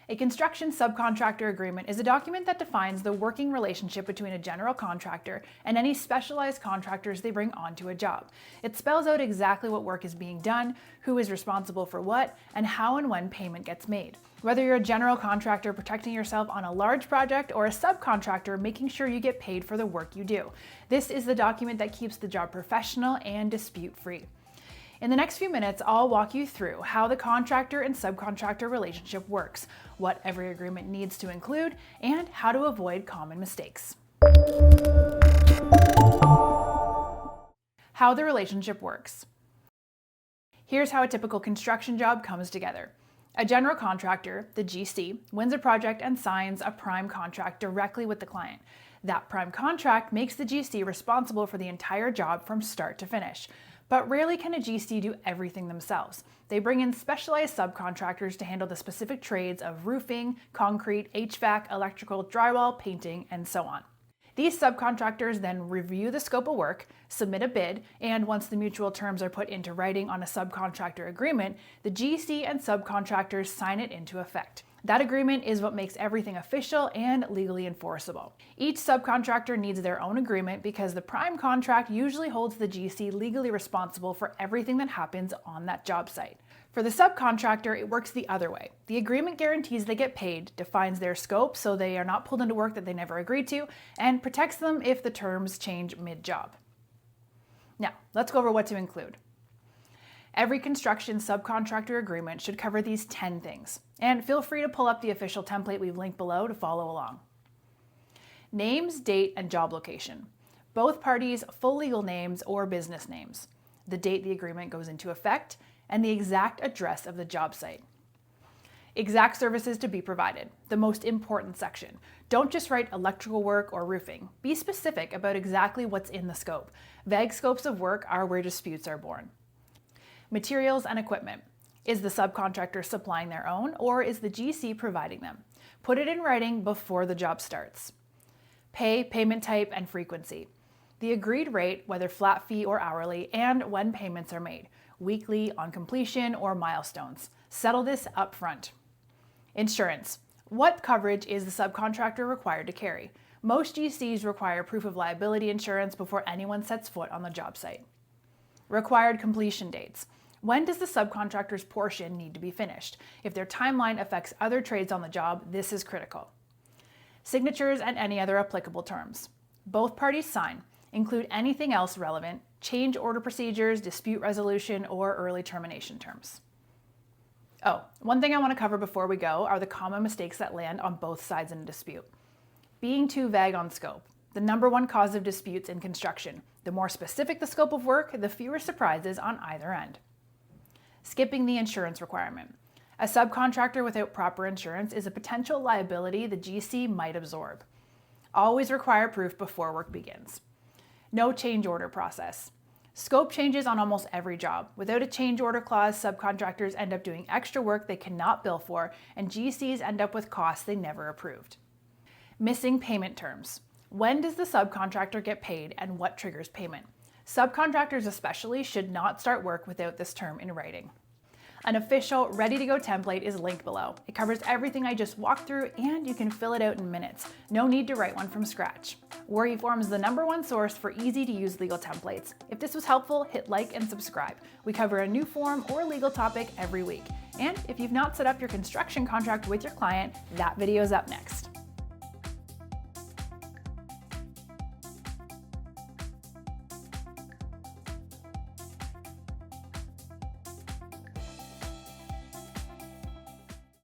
A construction subcontractor agreement is a document that defines the working relationship between a general contractor and any specialized contractors they bring onto a job. It spells out exactly what work is being done, who is responsible for what, and how and when payment gets made. Whether you're a general contractor protecting yourself on a large project or a subcontractor making sure you get paid for the work you do, this is the document that keeps the job professional and dispute-free. In the next few minutes, I'll walk you through how the contractor and subcontractor relationship works, what every agreement needs to include, and how to avoid common mistakes. How the relationship works. Here's how a typical construction job comes together. A general contractor, the GC, wins a project and signs a prime contract directly with the client. That prime contract makes the GC responsible for the entire job from start to finish. But rarely can a GC do everything themselves. They bring in specialized subcontractors to handle the specific trades of roofing, concrete, HVAC, electrical, drywall, painting, and so on. These subcontractors then review the scope of work, submit a bid, and once the mutual terms are put into writing on a subcontractor agreement, the GC and subcontractors sign it into effect. That agreement is what makes everything official and legally enforceable. Each subcontractor needs their own agreement because the prime contract usually holds the GC legally responsible for everything that happens on that job site. For the subcontractor, it works the other way. The agreement guarantees they get paid, defines their scope so they are not pulled into work that they never agreed to, and protects them if the terms change mid-job. Now, let's go over what to include. Every construction subcontractor agreement should cover these 10 things, and feel free to pull up the official template we've linked below to follow along. Names, date, and job location. Both parties' full legal names or business names, the date the agreement goes into effect, and the exact address of the job site. Exact services to be provided, the most important section. Don't just write electrical work or roofing. Be specific about exactly what's in the scope. Vague scopes of work are where disputes are born. Materials and equipment. Is the subcontractor supplying their own or is the GC providing them? Put it in writing before the job starts. Pay, payment type, and frequency. The agreed rate, whether flat fee or hourly, and when payments are made, weekly, on completion, or milestones. Settle this up front. Insurance. What coverage is the subcontractor required to carry? Most GCs require proof of liability insurance before anyone sets foot on the job site. Required completion dates. When does the subcontractor's portion need to be finished? If their timeline affects other trades on the job, this is critical. Signatures and any other applicable terms. Both parties sign. Include anything else relevant, change order procedures, dispute resolution, or early termination terms. Oh, one thing I want to cover before we go are the common mistakes that land on both sides in a dispute. Being too vague on scope. The number one cause of disputes in construction. The more specific the scope of work, the fewer surprises on either end. Skipping the insurance requirement. A subcontractor without proper insurance is a potential liability the GC might absorb. Always require proof before work begins. No change order process. Scope changes on almost every job. Without a change order clause, subcontractors end up doing extra work they cannot bill for, and GCs end up with costs they never approved. Missing payment terms. When does the subcontractor get paid and what triggers payment? Subcontractors especially should not start work without this term in writing. An official, ready-to-go template is linked below. It covers everything I just walked through and you can fill it out in minutes. No need to write one from scratch. eForms is the #1 source for easy-to-use legal templates. If this was helpful, hit like and subscribe. We cover a new form or legal topic every week. And if you've not set up your construction contract with your client, that video is up next.